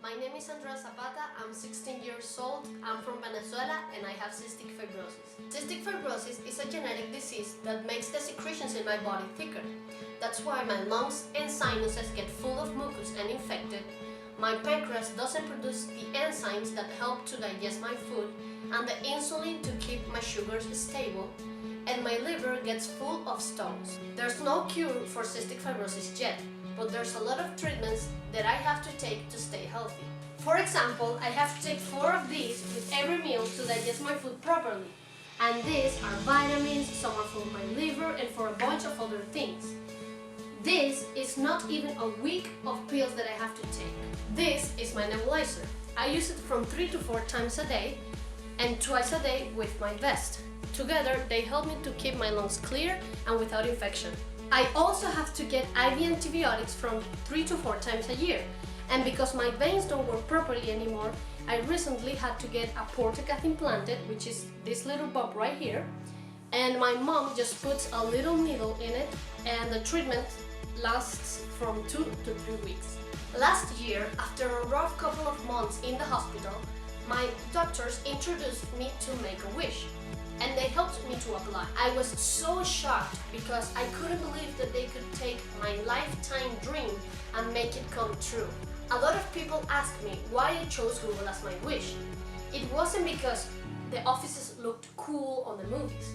My name is Andrea Zapata, I'm 16 years old, I'm from Venezuela and I have cystic fibrosis. Cystic fibrosis is a genetic disease that makes the secretions in my body thicker. That's why my lungs and sinuses get full of mucus and infected, my pancreas doesn't produce the enzymes that help to digest my food and the insulin to keep my sugars stable, and my liver gets full of stones. There's no cure for cystic fibrosis yet, but there's a lot of treatments that I have to take to stay healthy. For example, I have to take 4 of these with every meal to digest my food properly. And these are vitamins, some are for my liver and for a bunch of other things. This is not even a week of pills that I have to take. This is my nebulizer. I use it from 3 to 4 times a day and twice a day with my vest. Together, they help me to keep my lungs clear and without infection. I also have to get IV antibiotics from 3 to 4 times a year, and because my veins don't work properly anymore, I recently had to get a portacath implanted, which is this little bump right here, and my mom just puts a little needle in it and the treatment lasts from 2 to 3 weeks. Last year, after a rough couple of months in the hospital, my doctors introduced me to Make-A-Wish, and they helped me to apply. I was so shocked because I couldn't believe that they could take my lifetime dream and make it come true. A lot of people asked me why I chose Google as my wish. It wasn't because the offices looked cool on the movies.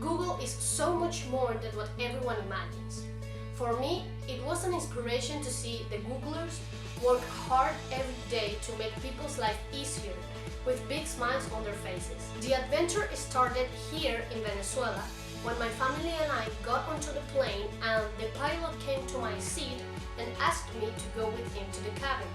Google is so much more than what everyone imagines. For me, it was an inspiration to see the Googlers work hard every day to make people's life easier, with big smiles on their faces. The adventure started here in Venezuela when my family and I got onto the plane and the pilot came to my seat and asked me to go with him to the cabin.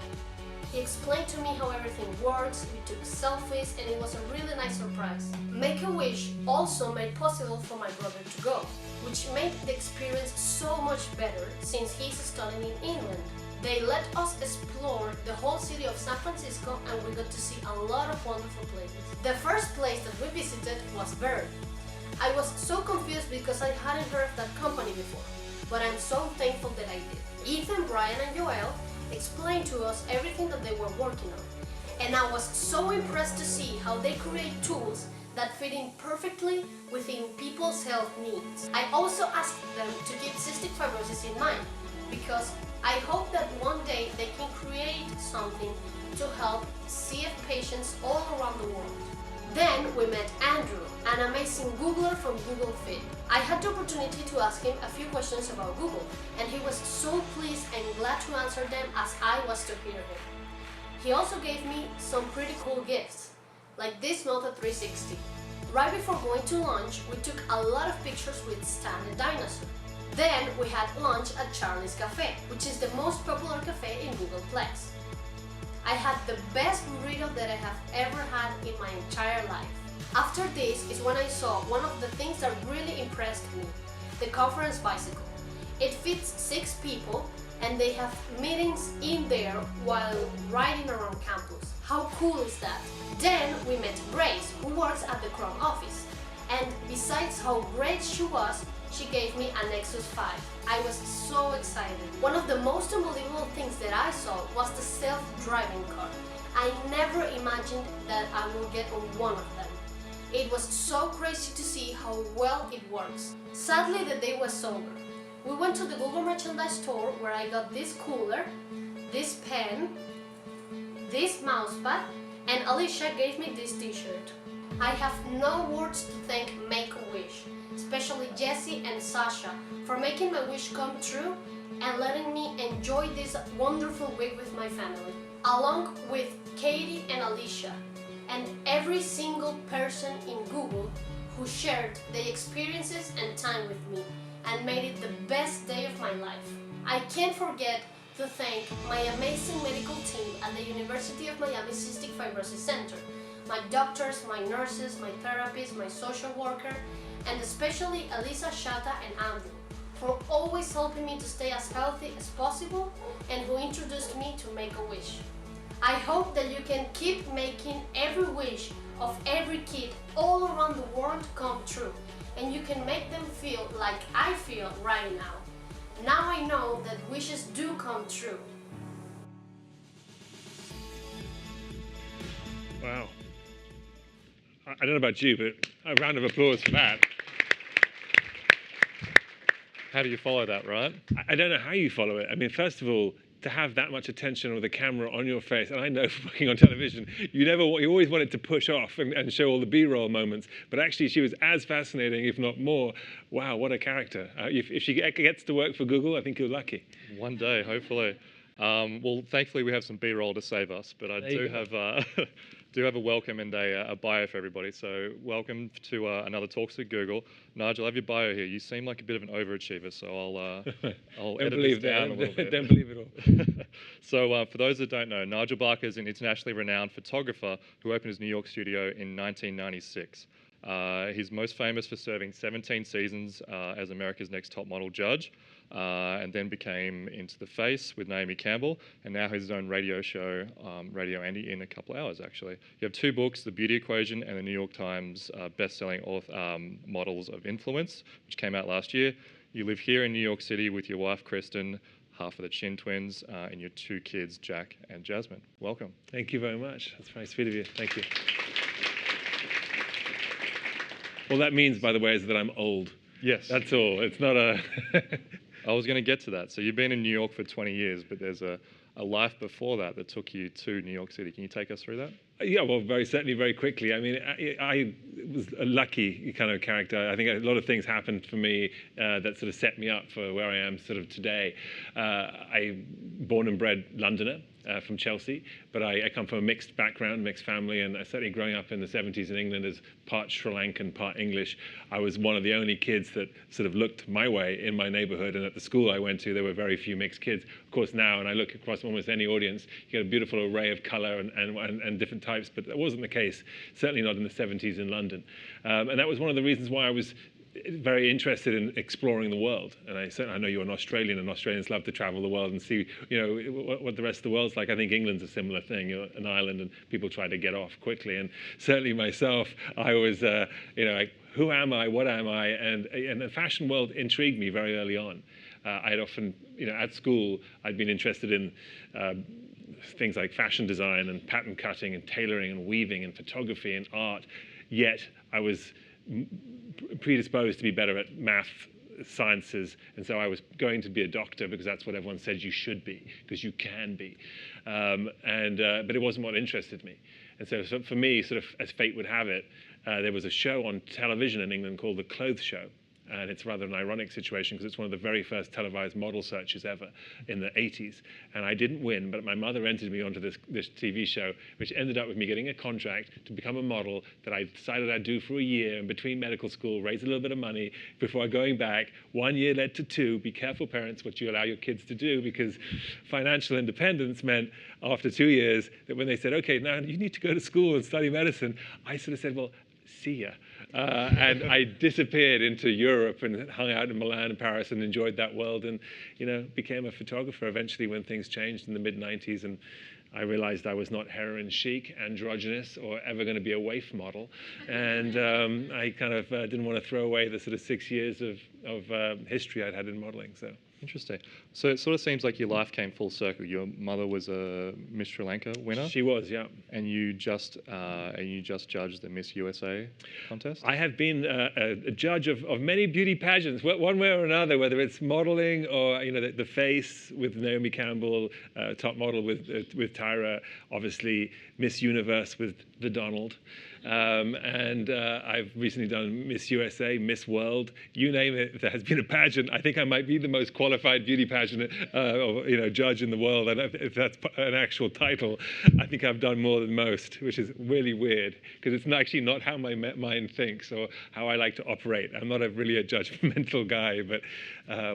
He explained to me how everything works, we took selfies, and it was a really nice surprise. Make-A-Wish also made possible for my brother to go, which made the experience so much better since he's studying in England. They let us explore the whole city of San Francisco and we got to see a lot of wonderful places. The first place that we visited was Verve. I was so confused because I hadn't heard of that company before, but I'm so thankful that I did. Ethan, Brian and Joel explained to us everything that they were working on, and I was so impressed to see how they create tools that fit in perfectly within people's health needs. I also asked them to keep cystic fibrosis in mind, because I hope that one day they can create something to help CF patients all around the world. Then we met Andrew, an amazing Googler from Google Fit. I had the opportunity to ask him a few questions about Google, and he was so pleased and glad to answer them as I was to hear him. He also gave me some pretty cool gifts, like this Moto 360. Right before going to lunch, we took a lot of pictures with Stan the dinosaur. Then we had lunch at Charlie's Cafe, which is the most popular cafe in Googleplex. I had the best burrito that I have ever had in my entire life. After this is when I saw one of the things that really impressed me, the conference bicycle. It fits 6 people and they have meetings in there while riding around campus. How cool is that? Then we met Grace, who works at the Chrome office. And besides how great she was, she gave me a Nexus 5. I was so excited. One of the most unbelievable things that I saw was the self-driving car. I never imagined that I would get on one of them. It was so crazy to see how well it works. Sadly, the day was over. We went to the Google merchandise store where I got this cooler, this pen, this mousepad, and Alicia gave me this t-shirt. I have no words to thank Make-A-Wish, especially Jessie and Sasha, for making my wish come true and letting me enjoy this wonderful week with my family, along with Katie and Alicia, and every single person in Google who shared their experiences and time with me and made it the best day of my life. I can't forget to thank my amazing medical team at the University of Miami Cystic Fibrosis Center, my doctors, my nurses, my therapists, my social worker, and especially Elisa, Shata, and Andrew, for always helping me to stay as healthy as possible and who introduced me to Make-A-Wish. I hope that you can keep making every wish of every kid all around the world come true, and you can make them feel like I feel right now. Now I know that wishes do come true. Wow. I don't know about you, but a round of applause for that. How do you follow that, right? I don't know how you follow it. I mean, first of all, to have that much attention with a camera on your face, and I know from working on television, you always want it to push off and show all the B-roll moments, but actually she was as fascinating, if not more. Wow, what a character. If she gets to work for Google, I think you're lucky. One day, hopefully. Well, thankfully we have some B-roll to save us, but I do have a welcome and a bio for everybody. So welcome to another Talks with Google. Nigel, I have your bio here. You seem like a bit of an overachiever, so I'll edit this down a little bit. Don't believe it all. So for those that don't know, Nigel Barker is an internationally renowned photographer who opened his New York studio in 1996. He's most famous for serving 17 seasons as America's Next Top Model judge, and then became Into the Face with Naomi Campbell, and now has his own radio show, Radio Andy, in a couple hours, actually. You have 2 books, The Beauty Equation and the New York Times best-selling Models of Influence, which came out last year. You live here in New York City with your wife, Kristen, half of the Chin twins, and your 2 kids, Jack and Jasmine. Welcome. Thank you very much. That's very sweet of you. Thank you. All that means, by the way, is that I'm old. Yes. That's all. It's not a... I was going to get to that. So you've been in New York for 20 years, but there's a life before that that took you to New York City. Can you take us through that? Yeah, well, certainly, very quickly. I mean, I was a lucky kind of character. I think a lot of things happened for me that sort of set me up for where I am sort of today. I born and bred Londoner from Chelsea, but I come from a mixed background, mixed family, and certainly growing up in the 70s in England as part Sri Lankan, part English, I was one of the only kids that sort of looked my way in my neighborhood, and at the school I went to, there were very few mixed kids. Of course, now, and I look across almost any audience, you get a beautiful array of color and different types, but that wasn't the case, certainly not in the 70s in London. And that was one of the reasons why I was very interested in exploring the world. And I know you're an Australian, and Australians love to travel the world and see, what the rest of the world's like. I think England's a similar thing, an island, and people try to get off quickly. And certainly myself, I was, like, who am I? What am I? And the fashion world intrigued me very early on. I had often, at school, I'd been interested in things like fashion design and pattern cutting and tailoring and weaving and photography and art, yet I was predisposed to be better at math, sciences, and so I was going to be a doctor because that's what everyone said you should be, because you can be. But it wasn't what interested me. And so for me, sort of as fate would have it, there was a show on television in England called The Clothes Show. And it's rather an ironic situation because it's one of the very first televised model searches ever in the 80s. And I didn't win, but my mother entered me onto this TV show, which ended up with me getting a contract to become a model that I decided I'd do for a year in between medical school, raise a little bit of money before going back. 1 year led to 2. Be careful, parents, what you allow your kids to do, because financial independence meant after 2 years that when they said, okay, now you need to go to school and study medicine, I sort of said, well, see ya. And I disappeared into Europe and hung out in Milan and Paris and enjoyed that world, and became a photographer eventually when things changed in the mid-90s, and I realized I was not heroin chic, androgynous, or ever going to be a waif model, and I kind of didn't want to throw away the sort of 6 years of history I'd had in modeling. So. Interesting. So it sort of seems like your life came full circle. Your mother was a Miss Sri Lanka winner. She was, yeah. And you just judged the Miss USA contest. I have been a judge of many beauty pageants, one way or another, whether it's modeling or the Face with Naomi Campbell, top model with Tyra, obviously Miss Universe with the Donald. And I've recently done Miss USA, Miss World, you name it. If there has been a pageant, I think I might be the most qualified beauty pageant judge in the world. And if that's an actual title, I think I've done more than most, which is really weird because it's actually not how my mind thinks or how I like to operate. I'm not really a judgmental guy, but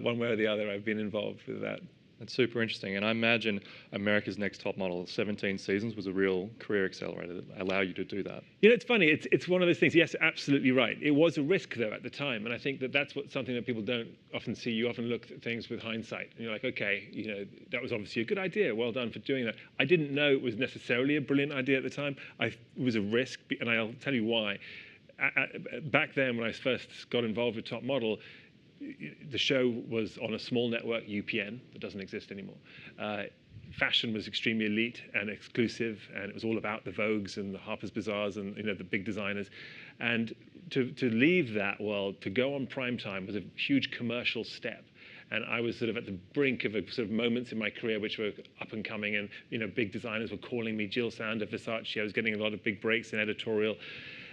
one way or the other, I've been involved with that. That's super interesting. And I imagine America's Next Top Model, 17 seasons, was a real career accelerator that allowed you to do that. It's funny. It's one of those things. Yes, absolutely right. It was a risk, though, at the time. And I think that's something that people don't often see. You often look at things with hindsight. And you're like, okay, that was obviously a good idea. Well done for doing that. I didn't know it was necessarily a brilliant idea at the time. It was a risk, and I'll tell you why. Back then, when I first got involved with Top Model, the show was on a small network, UPN, that doesn't exist anymore. fashion was extremely elite and exclusive, and it was all about the Vogues and the Harper's Bazaars and the big designers. And to leave that world, to go on prime time was a huge commercial step. And I was sort of at the brink of sort of moments in my career which were up and coming, and big designers were calling me, Jill Sander, Versace. I was getting a lot of big breaks in editorial,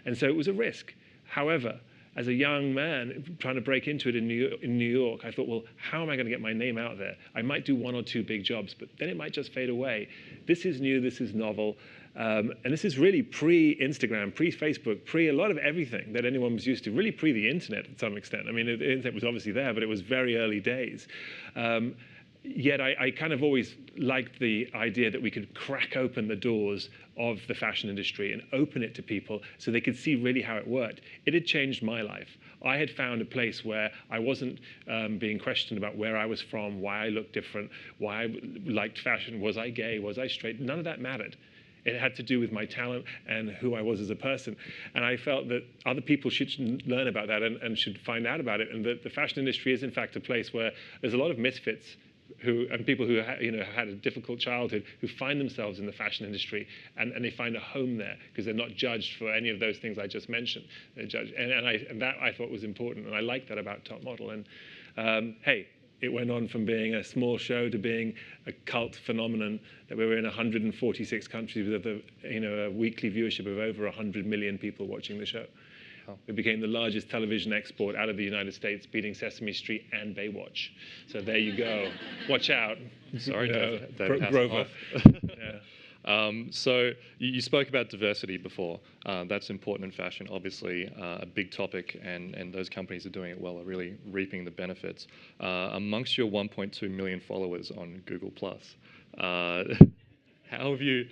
and so it was a risk. However, as a young man trying to break into it in New York, I thought, well, how am I going to get my name out there? I might do 1 or 2 big jobs, but then it might just fade away. This is new, this is novel, and this is really pre-Instagram, pre-Facebook, pre a lot of everything that anyone was used to, really pre the internet to some extent. I mean, the internet was obviously there, but it was very early days. Yet I kind of always liked the idea that we could crack open the doors of the fashion industry and open it to people so they could see really how it worked. It had changed my life. I had found a place where I wasn't being questioned about where I was from, why I looked different, why I liked fashion, was I gay, was I straight? None of that mattered. It had to do with my talent and who I was as a person. And I felt that other people should learn about that and should find out about it, and that the fashion industry is in fact a place where there's a lot of misfits and people who had a difficult childhood, who find themselves in the fashion industry, and they find a home there because they're not judged for any of those things I just mentioned. They're judged, and that I thought was important, and I liked that about Top Model. And hey, it went on from being a small show to being a cult phenomenon, that we were in 146 countries with a weekly viewership of over 100 million people watching the show. It became the largest television export out of the United States, beating Sesame Street and Baywatch. So there you go. Watch out. Sorry, David Grover. Yeah. So you spoke about diversity before. That's important in fashion, obviously, a big topic, and those companies are doing it well, are really reaping the benefits. Amongst your 1.2 million followers on Google+, how have you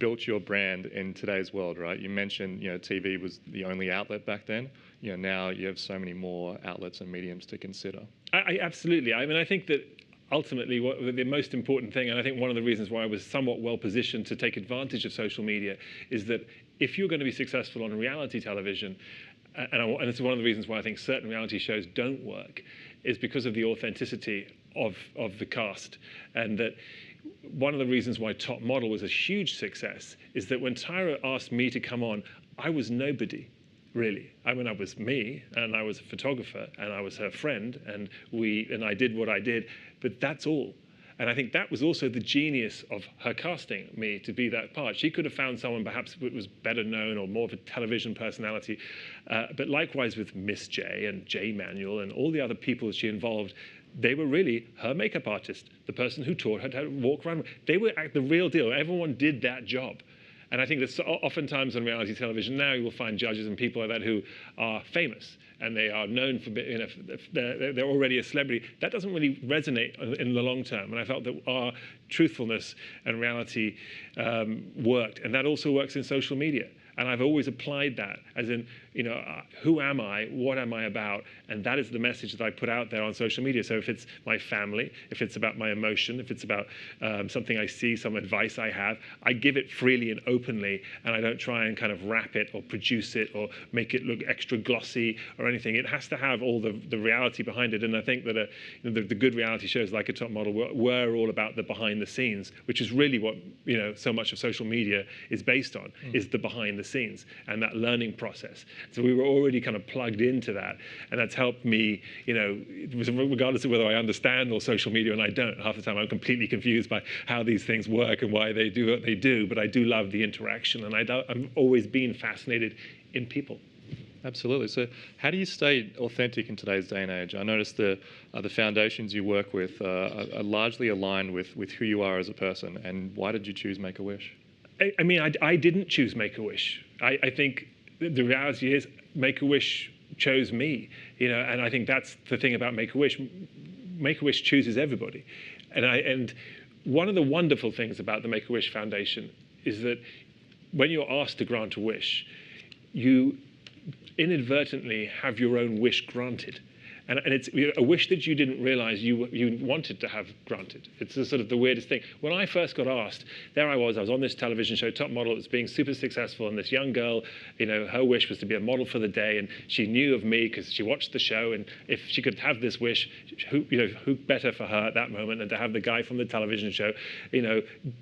built your brand in today's world, right? You mentioned, TV was the only outlet back then. Now you have so many more outlets and mediums to consider. Absolutely. I mean, I think that ultimately the most important thing, and I think one of the reasons why I was somewhat well positioned to take advantage of social media, is that if you're going to be successful on reality television, and it's one of the reasons why I think certain reality shows don't work, is because of the authenticity of the cast. And that one of the reasons why Top Model was a huge success is that when Tyra asked me to come on, I was nobody, really. I mean, I was me, and I was a photographer, and I was her friend, and I did what I did, but that's all. And I think that was also the genius of her casting me to be that part. She could have found someone perhaps who was better known or more of a television personality. But likewise with Miss J and J Manuel and all the other people she involved, they were really her makeup artist, the person who taught her to walk around. They were the real deal. Everyone did that job. And I think that oftentimes on reality television now you will find judges and people like that who are famous and they are known for, they're already a celebrity. That doesn't really resonate in the long term. And I felt that our truthfulness and reality worked. And that also works in social media. And I've always applied that as in, who am I? What am I about? And that is the message that I put out there on social media. So if it's my family, if it's about my emotion, if it's about something I see, some advice I have, I give it freely and openly, and I don't try and kind of wrap it or produce it or make it look extra glossy or anything. It has to have all the reality behind it. And I think that the good reality shows like a Top Model were all about the behind the scenes, which is really what so much of social media is based on, is the behind the scenes and that learning process. So we were already kind of plugged into that, and that's helped me, regardless of whether I understand all social media and I don't. Half the time I'm completely confused by how these things work and why they do what they do, but I do love the interaction, and I've always been fascinated in people. Absolutely. So how do you stay authentic in today's day and age? I noticed the foundations you work with are largely aligned with who you are as a person, and why did you choose Make-A-Wish? I mean, I didn't choose Make-A-Wish. I think the reality is Make-A-Wish chose me, and I think that's the thing about Make-A-Wish. Make-A-Wish chooses everybody. And one of the wonderful things about the Make-A-Wish Foundation is that when you're asked to grant a wish, you inadvertently have your own wish granted. And it's a wish that you didn't realize you wanted to have granted. It's sort of the weirdest thing. When I first got asked, there I was on this television show, Top Model. It was being super successful, and this young girl, her wish was to be a model for the day, and she knew of me because she watched the show, and if she could have this wish, who better for her at that moment than to have the guy from the television show,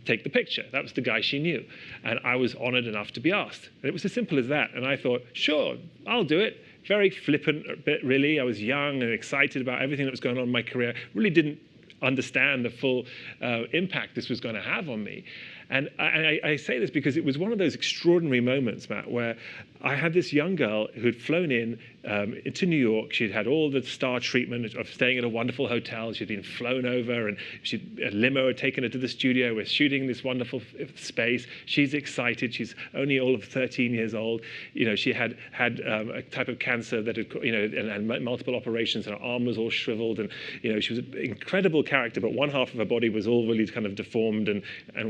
take the picture. That was the guy she knew. And I was honored enough to be asked. And it was as simple as that. And I thought, sure, I'll do it. Very flippant a bit, really. I was young and excited about everything that was going on in my career. Really didn't understand the full impact this was going to have on me. And I say this because it was one of those extraordinary moments, Matt, where I had this young girl who had flown in to New York. She'd had all the star treatment of staying at a wonderful hotel. She'd been flown over, and a limo had taken her to the studio. We're shooting this wonderful space. She's excited. She's only all of 13 years old. She had a type of cancer that had, and multiple operations, and her arm was all shriveled. And, she was an incredible character, but one half of her body was all really kind of deformed and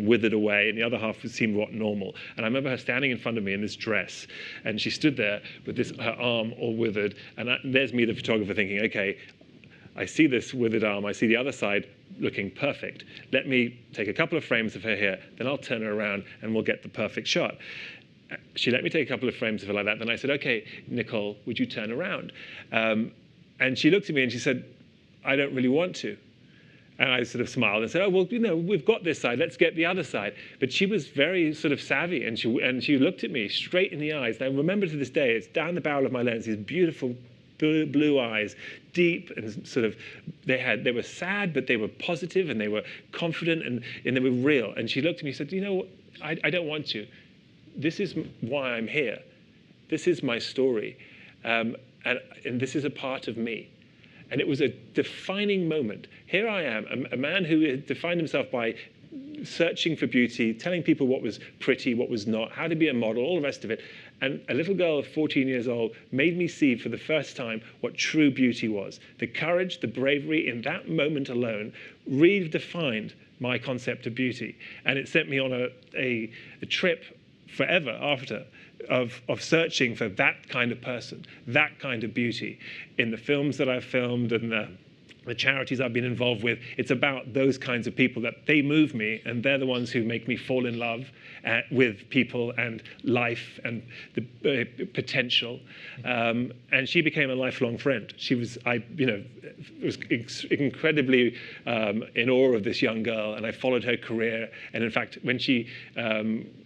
withered away, and the other half seemed normal. And I remember her standing in front of me in this dress, and she stood there with her arm all withered, and there's me, the photographer, thinking, okay, I see this withered arm, I see the other side looking perfect. Let me take a couple of frames of her here, then I'll turn her around and we'll get the perfect shot. She let me take a couple of frames of her like that. Then I said, okay, Nicole, would you turn around? And she looked at me and she said, I don't really want to. And I sort of smiled and said, oh, well, we've got this side, let's get the other side. But she was very sort of savvy, and she looked at me straight in the eyes. And I remember to this day, it's down the barrel of my lens, these beautiful blue eyes, deep, and sort of, they were sad, but they were positive, and they were confident, and they were real. And she looked at me and said, what, I don't want to. This is why I'm here. This is my story. And this is a part of me. And it was a defining moment. Here I am, a man who had defined himself by searching for beauty, telling people what was pretty, what was not, how to be a model, all the rest of it. And a little girl of 14 years old made me see for the first time what true beauty was. The courage, the bravery in that moment alone redefined my concept of beauty. And it sent me on a trip forever after of searching for that kind of person, that kind of beauty. In the films that I've filmed and the charities I've been involved with, it's about those kinds of people that they move me, and they're the ones who make me fall in love with people and life and the potential. And she became a lifelong friend. She was, was incredibly in awe of this young girl, and I followed her career. And in fact, when she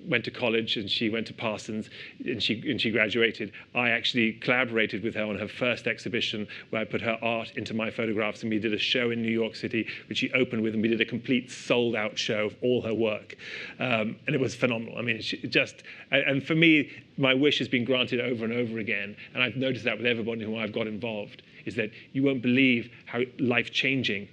went to college and she went to Parsons and she graduated, I actually collaborated with her on her first exhibition, where I put her art into my photographs, and we did a show in New York City, which she opened with, and we did a complete sold-out show of all her work. And it was phenomenal. I mean, and for me, my wish has been granted over and over again, and I've noticed that with everybody who I've got involved, is that you won't believe how life-changing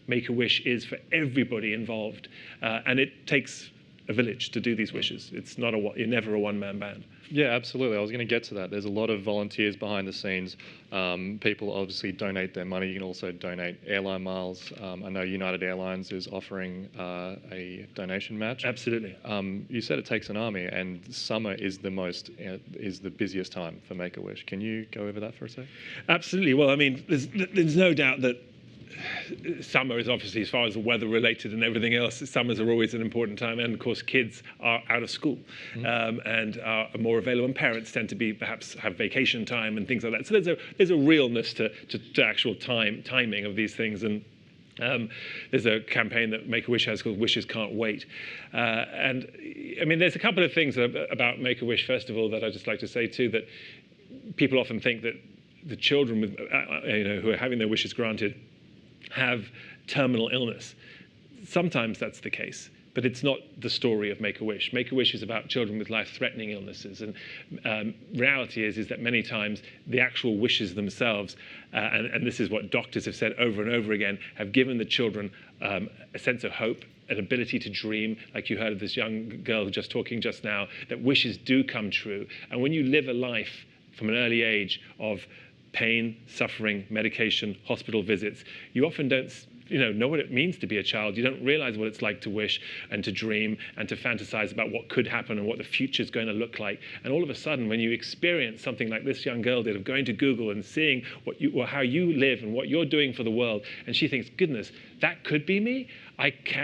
Make-A-Wish is for everybody involved. And it takes a village to do these wishes. It's not you're never a one-man band. Yeah, absolutely. I was going to get to that. There's a lot of volunteers behind the scenes. People obviously donate their money. You can also donate airline miles. I know United Airlines is offering a donation match. Absolutely. You said it takes an army, and summer is the busiest time for Make-A-Wish. Can you go over that for a sec? Absolutely. Well, I mean, there's no doubt that summer is obviously, as far as the weather related and everything else, summers are always an important time. And of course, kids are out of school and are more available, and parents tend to be perhaps have vacation time and things like that. So there's a realness to actual timing of these things. And there's a campaign that Make-A-Wish has called Wishes Can't Wait. And I mean, there's a couple of things about Make-A-Wish, first of all, that I'd just like to say too, that people often think that the children with, who are having their wishes granted have terminal illness. Sometimes that's the case, but it's not the story of Make-A-Wish. Make-A-Wish is about children with life-threatening illnesses, and reality is that many times the actual wishes themselves, and this is what doctors have said over and over again, have given the children a sense of hope, an ability to dream, like you heard of this young girl just talking just now, that wishes do come true. And when you live a life from an early age of pain, suffering, medication, hospital visits. You often don't know what it means to be a child. You don't realize what it's like to wish and to dream and to fantasize about what could happen and what the future is going to look like. And all of a sudden, when you experience something like this young girl did, of going to Google and seeing how you live and what you're doing for the world, and she thinks, goodness, that could be me.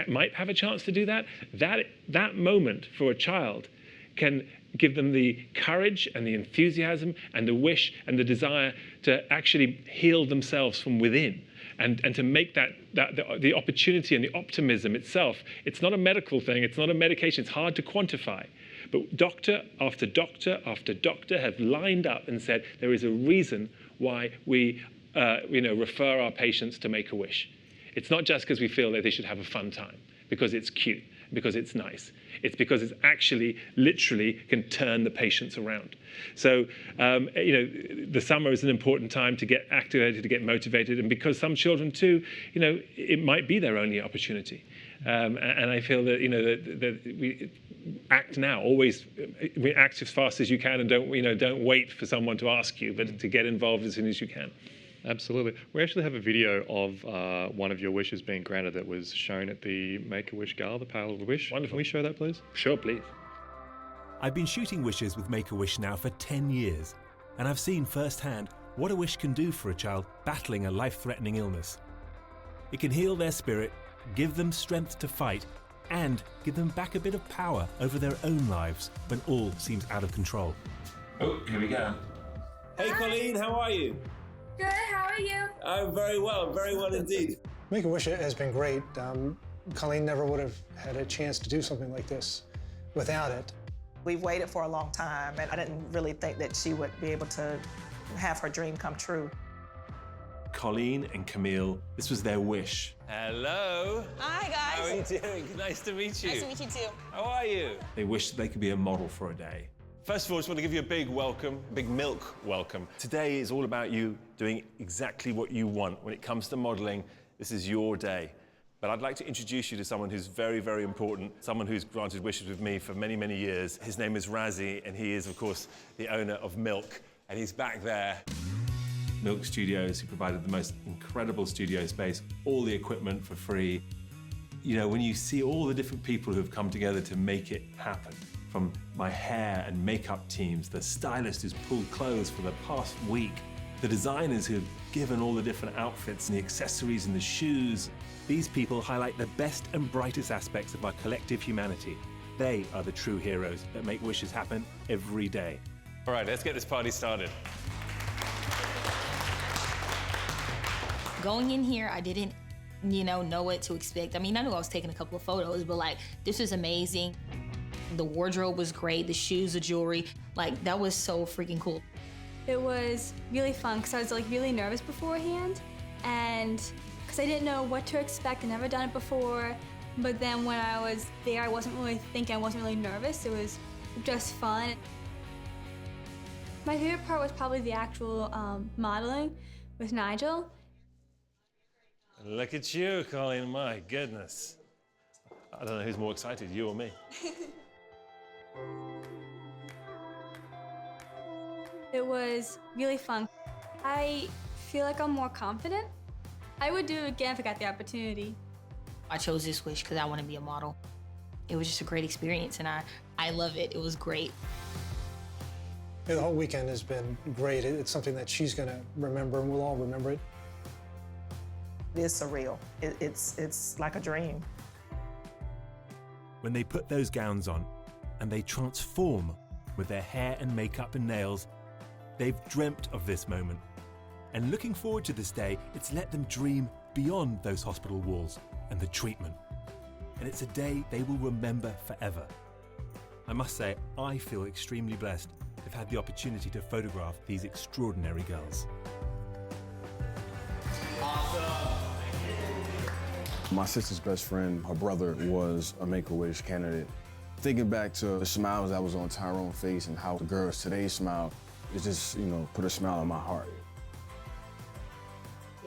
Might have a chance to do that. That moment for a child can give them the courage and the enthusiasm and the wish and the desire to actually heal themselves from within. And to make the opportunity and the optimism itself, it's not a medical thing, it's not a medication, it's hard to quantify. But doctor after doctor after doctor have lined up and said there is a reason why we refer our patients to Make-A-Wish. It's not just because we feel that they should have a fun time, because it's cute, because it's nice. It's because it's actually, literally, can turn the patients around. So, the summer is an important time to get activated, to get motivated, and because some children too, it might be their only opportunity. And I feel that, that we act now. Always act as fast as you can, and don't wait for someone to ask you, but to get involved as soon as you can. Absolutely. We actually have a video of one of your wishes being granted that was shown at the Make-A-Wish Gala, the Pale of Wish. Wonderful. Can we show that, please? Sure, please. I've been shooting wishes with Make-A-Wish now for 10 years, and I've seen firsthand what a wish can do for a child battling a life-threatening illness. It can heal their spirit, give them strength to fight, and give them back a bit of power over their own lives when all seems out of control. Oh, here we go. Hey Colleen, how are you? Good, how are you? I'm very well indeed. Make-A-Wish has been great. Colleen never would have had a chance to do something like this without it. We've waited for a long time, and I didn't really think that she would be able to have her dream come true. Colleen and Camille, this was their wish. Hello. Hi, guys. How are you doing? Nice to meet you. Nice to meet you, too. How are you? They wished they could be a model for a day. First of all, I just want to give you a big welcome, big milk welcome. Today is all about you doing exactly what you want. When it comes to modeling, this is your day. But I'd like to introduce you to someone who's very, very important, someone who's granted wishes with me for many, many years. His name is Razzie, and he is, of course, the owner of Milk, and he's back there. Milk Studios, who provided the most incredible studio space, all the equipment for free. When you see all the different people who have come together to make it happen, from my hair and makeup teams, the stylist who's pulled clothes for the past week, the designers who've given all the different outfits and the accessories and the shoes. These people highlight the best and brightest aspects of our collective humanity. They are the true heroes that make wishes happen every day. All right, let's get this party started. Going in here, I didn't, know what to expect. I mean, I knew I was taking a couple of photos, but this was amazing. The wardrobe was great, the shoes, the jewelry, that was so freaking cool. It was really fun because I was really nervous beforehand, and because I didn't know what to expect. I'd never done it before, but then when I was there, I wasn't really thinking, I wasn't really nervous. It was just fun. My favorite part was probably the actual modeling with Nigel. Look at you, Colleen, my goodness. I don't know who's more excited, you or me. It was really fun. I feel like I'm more confident. I would do it again if I got the opportunity. I chose this wish because I want to be a model. It was just a great experience, and I love it. It was great. The whole weekend has been great. It's something that she's going to remember, and we'll all remember it. It is surreal. It's like a dream. When they put those gowns on and they transform with their hair and makeup and nails, they've dreamt of this moment. And looking forward to this day, it's let them dream beyond those hospital walls and the treatment. And it's a day they will remember forever. I must say, I feel extremely blessed to have had the opportunity to photograph these extraordinary girls. My sister's best friend, her brother, was a Make-A-Wish candidate. Thinking back to the smiles that was on Tyrone's face and how the girls today smile, it just, put a smile on my heart.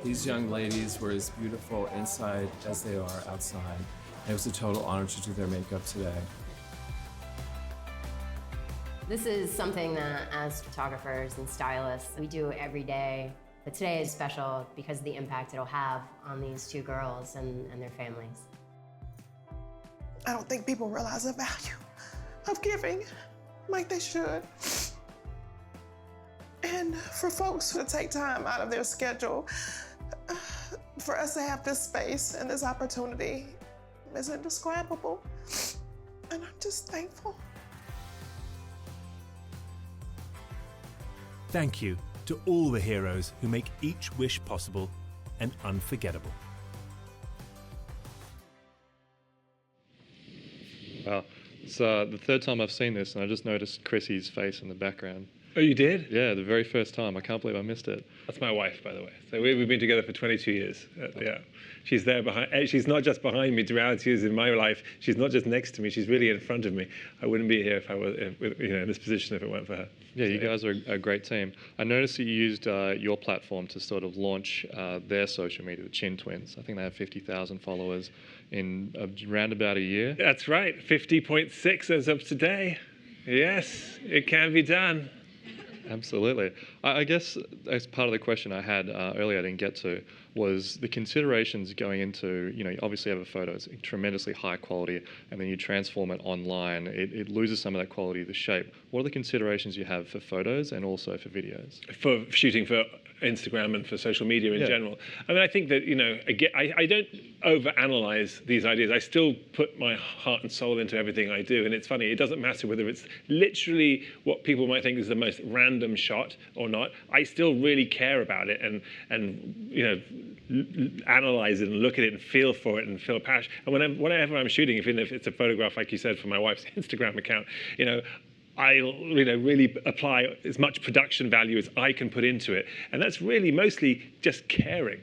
These young ladies were as beautiful inside as they are outside. It was a total honor to do their makeup today. This is something that, as photographers and stylists, we do every day. But today is special because of the impact it'll have on these two girls and their families. I don't think people realize the value of giving like they should. And for folks to take time out of their schedule, for us to have this space and this opportunity is indescribable. And I'm just thankful. Thank you to all the heroes who make each wish possible and unforgettable. Wow. It's the third time I've seen this, and I just noticed Chrissy's face in the background. Oh, you did? Yeah, the very first time. I can't believe I missed it. That's my wife, by the way. So we've been together for 22 years. Yeah, she's there behind. She's not just behind me. The reality is, in my life, she's not just next to me. She's really in front of me. I wouldn't be here if I was, in this position if it weren't for her. Yeah, you guys are a great team. I noticed that you used your platform to sort of launch their social media, the Chin Twins. I think they have 50,000 followers in around about a year. That's right, 50.6 as of today. Yes, it can be done. Absolutely. I guess as part of the question I had earlier I didn't get to was the considerations going into, you obviously have a photo, it's tremendously high quality, and then you transform it online, it loses some of that quality of the shape. What are the considerations you have for photos and also for videos? For shooting for Instagram and for social media in general. I mean, I think that, again, I don't overanalyze these ideas. I still put my heart and soul into everything I do. And it's funny, it doesn't matter whether it's literally what people might think is the most random shot or not. I still really care about it and analyze it and look at it and feel for it and feel passion. And whenever I'm shooting, even if it's a photograph, like you said, for my wife's Instagram account, I'll really apply as much production value as I can put into it. And that's really mostly just caring.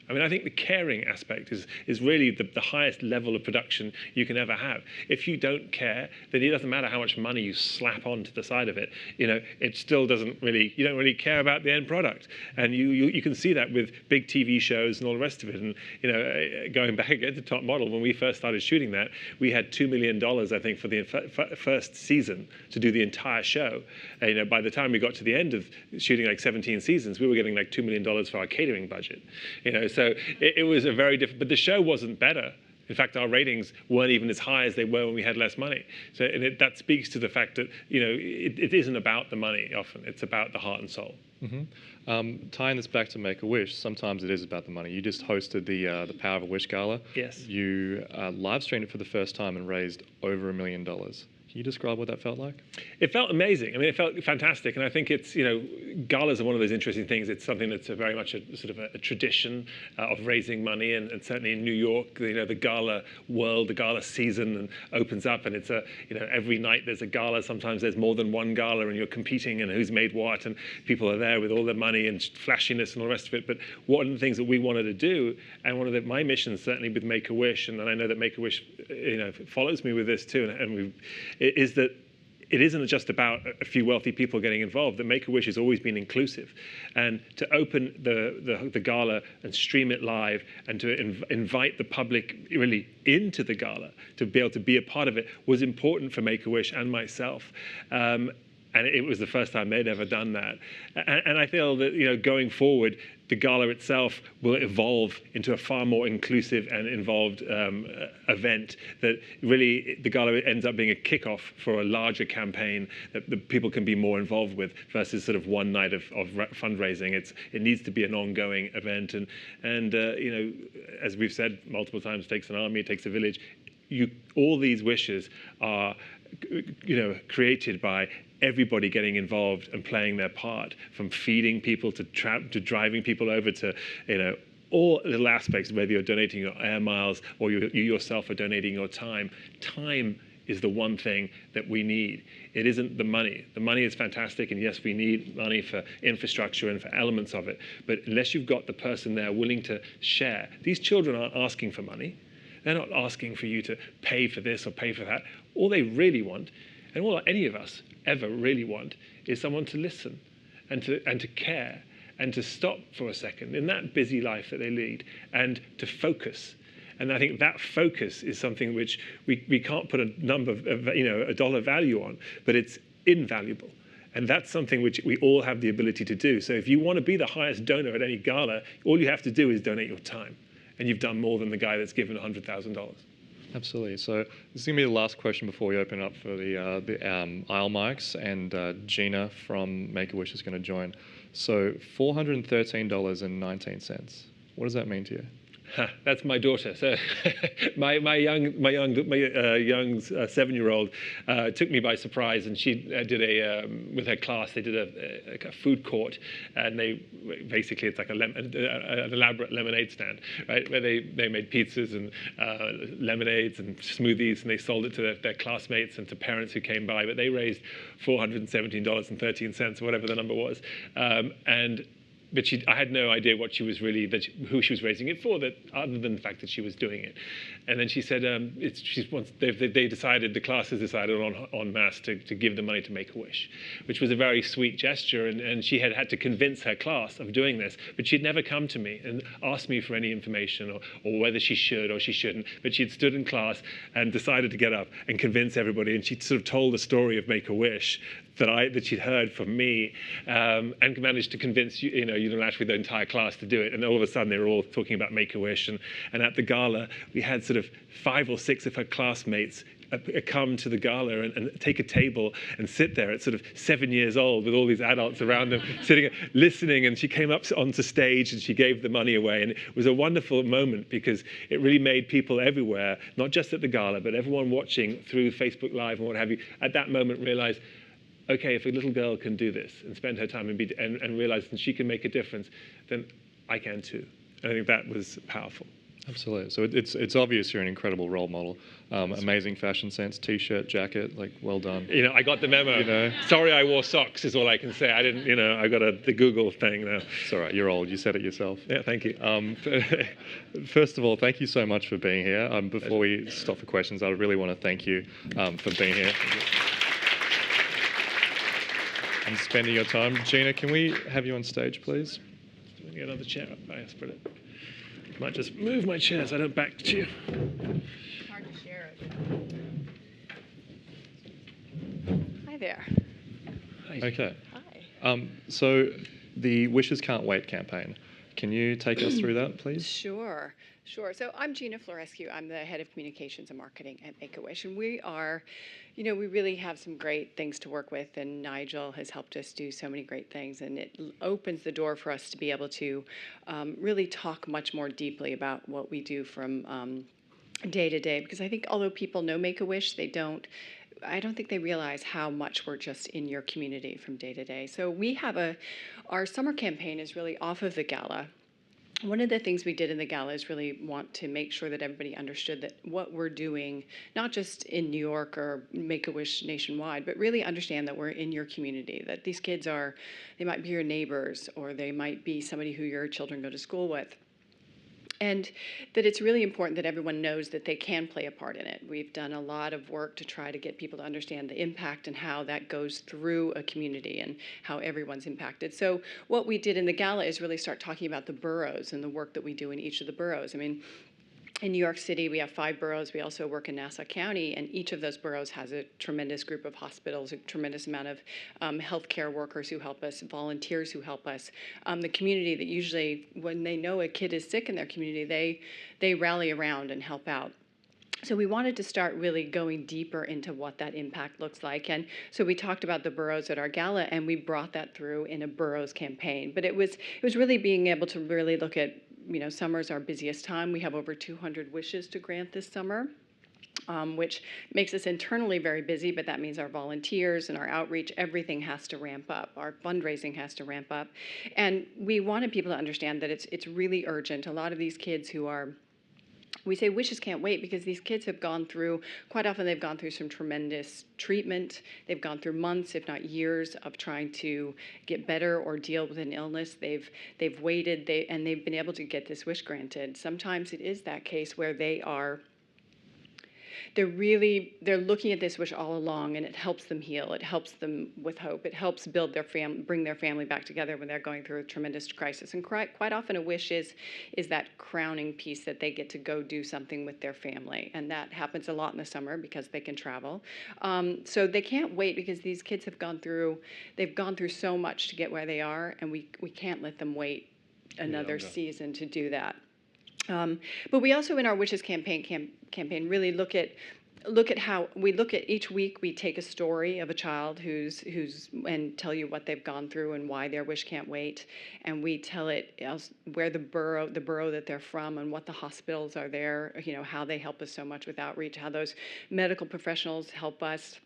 I mean, I think the caring aspect is really the highest level of production you can ever have. If you don't care, then it doesn't matter how much money you slap onto the side of it. It still doesn't really, you don't really care about the end product. And you can see that with big TV shows and all the rest of it. And, going back again to Top Model, when we first started shooting that, we had $2 million, I think, for the first season to do the entire show. And, by the time we got to the end of shooting like 17 seasons, we were getting like $2 million for our catering budget. So it was a very different, but the show wasn't better. In fact, our ratings weren't even as high as they were when we had less money. So that speaks to the fact that, it isn't about the money often, it's about the heart and soul. Mm-hmm. Tying this back to Make-A-Wish, sometimes it is about the money. You just hosted the Power of a Wish Gala. Yes. You live streamed it for the first time and raised over $1 million. Can you describe what that felt like? It felt amazing. I mean, it felt fantastic. And I think it's, galas are one of those interesting things. It's something that's very much a sort of a tradition of raising money. And certainly in New York, the gala world, the gala season opens up. And it's every night there's a gala. Sometimes there's more than one gala and you're competing and who's made what. And people are there with all their money and flashiness and all the rest of it. But one of the things that we wanted to do, and one of my missions certainly with Make-A-Wish, and I know that Make-A-Wish follows me with this too, and is that it isn't just about a few wealthy people getting involved. That Make-A-Wish has always been inclusive. And to open the gala and stream it live and to invite the public really into the gala, to be able to be a part of it, was important for Make-A-Wish and myself. And it was the first time they'd ever done that. And I feel that, going forward, the gala itself will evolve into a far more inclusive and involved event that really, the gala ends up being a kickoff for a larger campaign that the people can be more involved with versus sort of one night of fundraising. It needs to be an ongoing event. And as we've said multiple times, it takes an army, it takes a village. All these wishes are created by everybody getting involved and playing their part, from feeding people to driving people over to, all little aspects, whether you're donating your air miles or you yourself are donating your time. Time is the one thing that we need. It isn't the money. The money is fantastic, and yes, we need money for infrastructure and for elements of it. But unless you've got the person there willing to share, these children aren't asking for money. They're not asking for you to pay for this or pay for that. All they really want, and all any of us ever really want, is someone to listen and to care and to stop for a second in that busy life that they lead and to focus. And I think that focus is something which we can't put a number of, a dollar value on, but it's invaluable. And that's something which we all have the ability to do. So if you want to be the highest donor at any gala, all you have to do is donate your time. And you've done more than the guy that's given $100,000. Absolutely. So this is going to be the last question before we open up for the aisle mics, and Gina from Make-A-Wish is going to join. So $413.19. What does that mean to you? That's my daughter. So my young 7-year-old took me by surprise, and she did with her class. They did a food court, and basically it's like an elaborate lemonade stand, right? Where they made pizzas and lemonades and smoothies, and they sold it to their classmates and to parents who came by. But they raised $417.13, or whatever the number was, But I had no idea what she was who she was raising it for, other than the fact that she was doing it. And then she said, the class has decided en masse to give the money to Make-A-Wish, which was a very sweet gesture. And she had to convince her class of doing this, but she'd never come to me and asked me for any information or whether she should or she shouldn't. But she'd stood in class and decided to get up and convince everybody. And she'd sort of told the story of Make-A-Wish that she'd heard from me, and managed to convince unilaterally the entire class to do it. And all of a sudden, they were all talking about Make-A-Wish. And at the gala, we had sort of 5 or 6 of her classmates come to the gala and take a table and sit there at sort of 7 years old with all these adults around them sitting, listening. And she came up onto stage and she gave the money away. And it was a wonderful moment because it really made people everywhere, not just at the gala, but everyone watching through Facebook Live and what have you, at that moment realize, okay, if a little girl can do this and spend her time and realize that she can make a difference, then I can too. And I think that was powerful. Absolutely. So it's obvious you're an incredible role model. Amazing fashion sense, t-shirt, jacket, like well done. I got the memo. Sorry, I wore socks is all I can say. I didn't, I got the Google thing now. It's all right. You're old. You said it yourself. Yeah, thank you. First of all, thank you so much for being here. Before we stop for questions, I really want to thank you for being here and spending your time. Gina, can we have you on stage, please? Let me get another chair up. Yes, brilliant. I might just move my chair so I don't back to you. Hard to share it. Hi there. Hi. Okay. Hi. So the Wishes Can't Wait campaign. Can you take us through that, please? Sure. So I'm Gina Florescu. I'm the head of communications and marketing at Make-A-Wish, and we are, we really have some great things to work with, and Nigel has helped us do so many great things, and it opens the door for us to be able to really talk much more deeply about what we do from day to day, because I think although people know Make-A-Wish, I don't think they realize how much we're just in your community from day to day. So we have our summer campaign is really off of the gala. One of the things we did in the gala is really want to make sure that everybody understood that what we're doing, not just in New York or Make-A-Wish nationwide, but really understand that we're in your community, that these kids they might be your neighbors, or they might be somebody who your children go to school with. And that it's really important that everyone knows that they can play a part in it. We've done a lot of work to try to get people to understand the impact and how that goes through a community and how everyone's impacted. So what we did in the gala is really start talking about the boroughs and the work that we do in each of the boroughs. I mean, in New York City, we have 5 boroughs. We also work in Nassau County, and each of those boroughs has a tremendous group of hospitals, a tremendous amount of healthcare workers who help us, volunteers who help us. The community that usually, when they know a kid is sick in their community, they rally around and help out. So we wanted to start really going deeper into what that impact looks like. And so we talked about the boroughs at our gala, and we brought that through in a boroughs campaign. But it was really being able to really look at, summer's our busiest time. We have over 200 wishes to grant this summer, which makes us internally very busy, but that means our volunteers and our outreach, everything has to ramp up. Our fundraising has to ramp up. And we wanted people to understand that it's really urgent. A lot of these kids we say wishes can't wait because these kids have quite often they've gone through some tremendous treatment. They've gone through months, if not years, of trying to get better or deal with an illness. They've waited, and they've been able to get this wish granted. Sometimes it is that case where they are they're looking at this wish all along, and it helps them heal. It helps them with hope. It helps build their bring their family back together when they're going through a tremendous crisis. And quite often a wish is that crowning piece that they get to go do something with their family. And that happens a lot in the summer because they can travel. So they can't wait, because these kids have gone through so much to get where they are, and we can't let them wait another season to do that. But we also, in our Wishes campaign really look at how we look at each week. We take a story of a child who's and tell you what they've gone through and why their wish can't wait, and we tell it where the borough that they're from, and what the hospitals are there, how they help us so much with outreach, how those medical professionals help us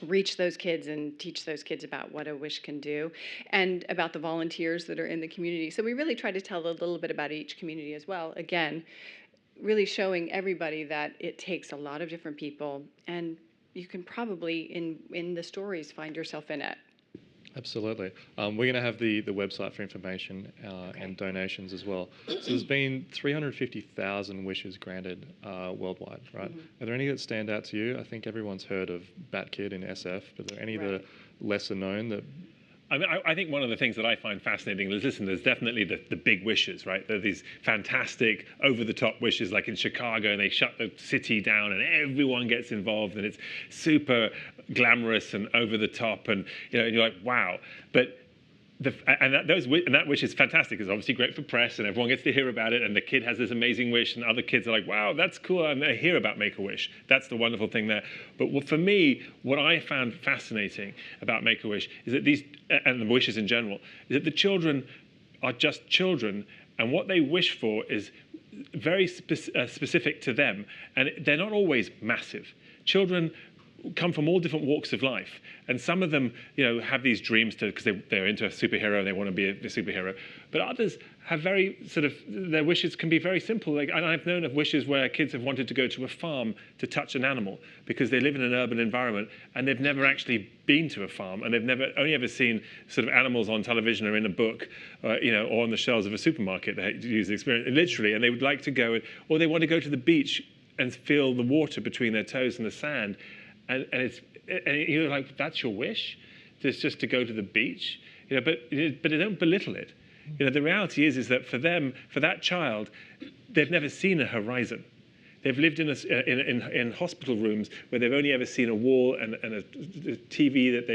reach those kids and teach those kids about what a wish can do, and about the volunteers that are in the community. So we really try to tell a little bit about each community as well. Again, really showing everybody that it takes a lot of different people, and you can probably in the stories find yourself in it. Absolutely. We're going to have the website for information and donations as well. So there's been 350,000 wishes granted worldwide, right? Are there any that stand out to you? I think everyone's heard of Bat Kid in SF, but are there any that are lesser known that... I mean, I think one of the things that I find fascinating is, listen, there's definitely the big wishes, right? There are these fantastic, over-the-top wishes, like in Chicago, and they shut the city down, and everyone gets involved, and it's super glamorous and over-the-top, and and you're like, wow. But that wish is fantastic. It's obviously great for press, and everyone gets to hear about it, and the kid has this amazing wish, and other kids are like, wow, that's cool, and they hear about Make-A-Wish. That's the wonderful thing there. But for me, what I found fascinating about Make-A-Wish is that and the wishes in general, is that the children are just children, and what they wish for is very specific to them, and they're not always massive. Children come from all different walks of life, and some of them, have these dreams because they're into a superhero and they want to be a superhero. But others have very their wishes can be very simple. And I've known of wishes where kids have wanted to go to a farm to touch an animal because they live in an urban environment and they've never actually been to a farm, and they've only ever seen animals on television or in a book, or on the shelves of a supermarket. They use the experience literally, and they would like to go, or they want to go to the beach and feel the water between their toes and the sand. And you're like, that's your wish? It's just to go to the beach? But they don't belittle it. The reality is that for them, for that child, they've never seen a horizon. They've lived in hospital rooms where they've only ever seen a wall and a TV that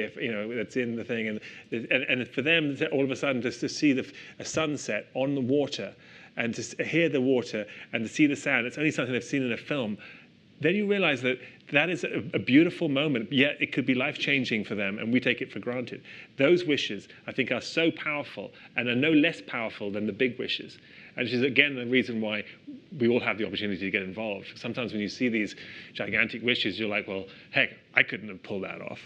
that's in the thing. And for them, all of a sudden, just to see a sunset on the water and to hear the water and to see the sand, it's only something they've seen in a film. Then you realize that is a beautiful moment, yet it could be life-changing for them, and we take it for granted. Those wishes, I think, are so powerful and are no less powerful than the big wishes. And which is, again, the reason why we all have the opportunity to get involved. Sometimes when you see these gigantic wishes, you're like, well, heck, I couldn't have pulled that off,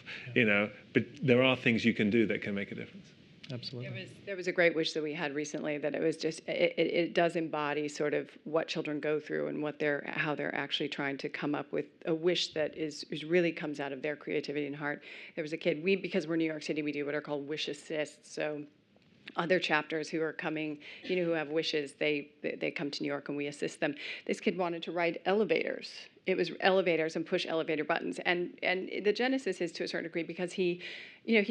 But there are things you can do that can make a difference. Absolutely. There was a great wish that we had recently that it was just, it does embody sort of what children go through and how they're actually trying to come up with a wish that is really comes out of their creativity and heart. There was a kid, because we're New York City, we do what are called wish assists. So other chapters who are coming, who have wishes, they come to New York and we assist them. This kid wanted to ride elevators. It was elevators and push elevator buttons. And the genesis is to a certain degree because he'd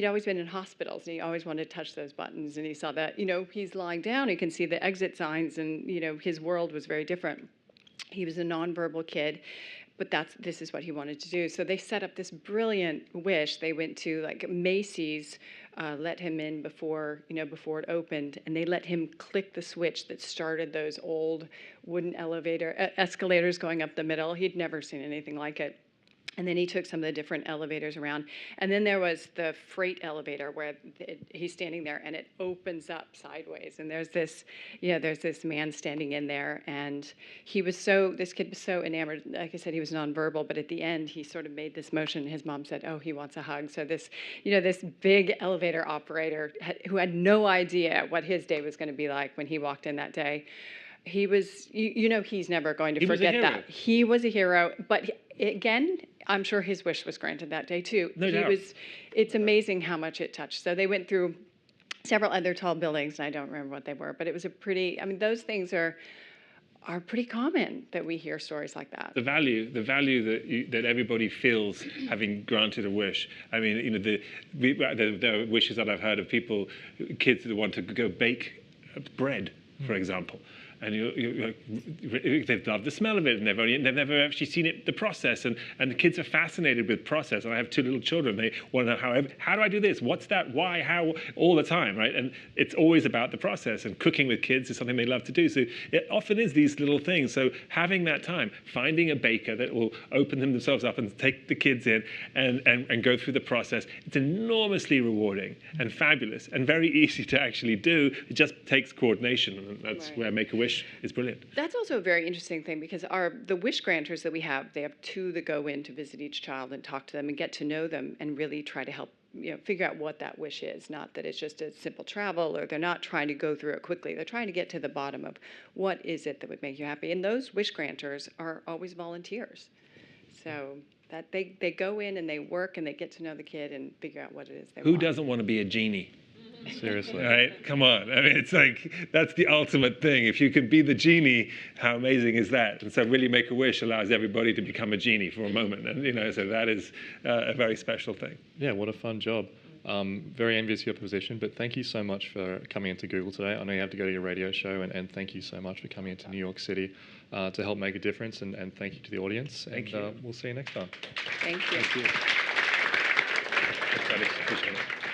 always been in hospitals and he always wanted to touch those buttons. And he saw that, he's lying down, he can see the exit signs, and, his world was very different. He was a nonverbal kid, but this is what he wanted to do. So they set up this brilliant wish. They went to Macy's, let him in before it opened, and they let him click the switch that started those old wooden escalators going up the middle. He'd never seen anything like it. And then he took some of the different elevators around. And then there was the freight elevator where he's standing there and it opens up sideways. And there's this man standing in there. And this kid was so enamored. Like I said, he was nonverbal, but at the end he sort of made this motion. His mom said, oh, he wants a hug. So this big elevator operator who had no idea what his day was going to be like when he walked in that day, he was, he's never going to forget that. He was a hero, but again, I'm sure his wish was granted that day too. No doubt. It's amazing how much it touched. So they went through several other tall buildings, and I don't remember what they were, but it was those things are are pretty common that we hear stories like that. The value that everybody feels having granted a wish. I mean, you know, there are wishes that I've heard of people, kids that want to go bake bread, for example. And they've loved the smell of it, and they've never actually seen it, the process. And the kids are fascinated with process. And I have 2 little children. They want to know how do I do this? What's that? Why? How? All the time, right? And it's always about the process. And cooking with kids is something they love to do. So it often is these little things. So having that time, finding a baker that will open themselves up and take the kids in and go through the process, it's enormously rewarding and fabulous and very easy to actually do. It just takes coordination, and that's where Make-A-Wish is brilliant. That's also a very interesting thing, because the wish granters that we have, they have 2 that go in to visit each child and talk to them and get to know them and really try to help, you know, figure out what that wish is. Not that it's just a simple travel, or they're not trying to go through it quickly. They're trying to get to the bottom of what is it that would make you happy. And those wish granters are always volunteers. So that they go in and they work and they get to know the kid and figure out what it is they want. Who doesn't want to be a genie? Seriously. Right? Come on. I mean, it's like, that's the ultimate thing. If you can be the genie, how amazing is that? And so really Make-A-Wish allows everybody to become a genie for a moment. And, you know, so that is a very special thing. Yeah, what a fun job. Very envious of your position, but thank you so much for coming into Google today. I know you have to go to your radio show, and thank you so much for coming into New York City to help make a difference, and thank you to the audience. Thank you. We'll see you next time. Thank you. Thank you. Appreciate it.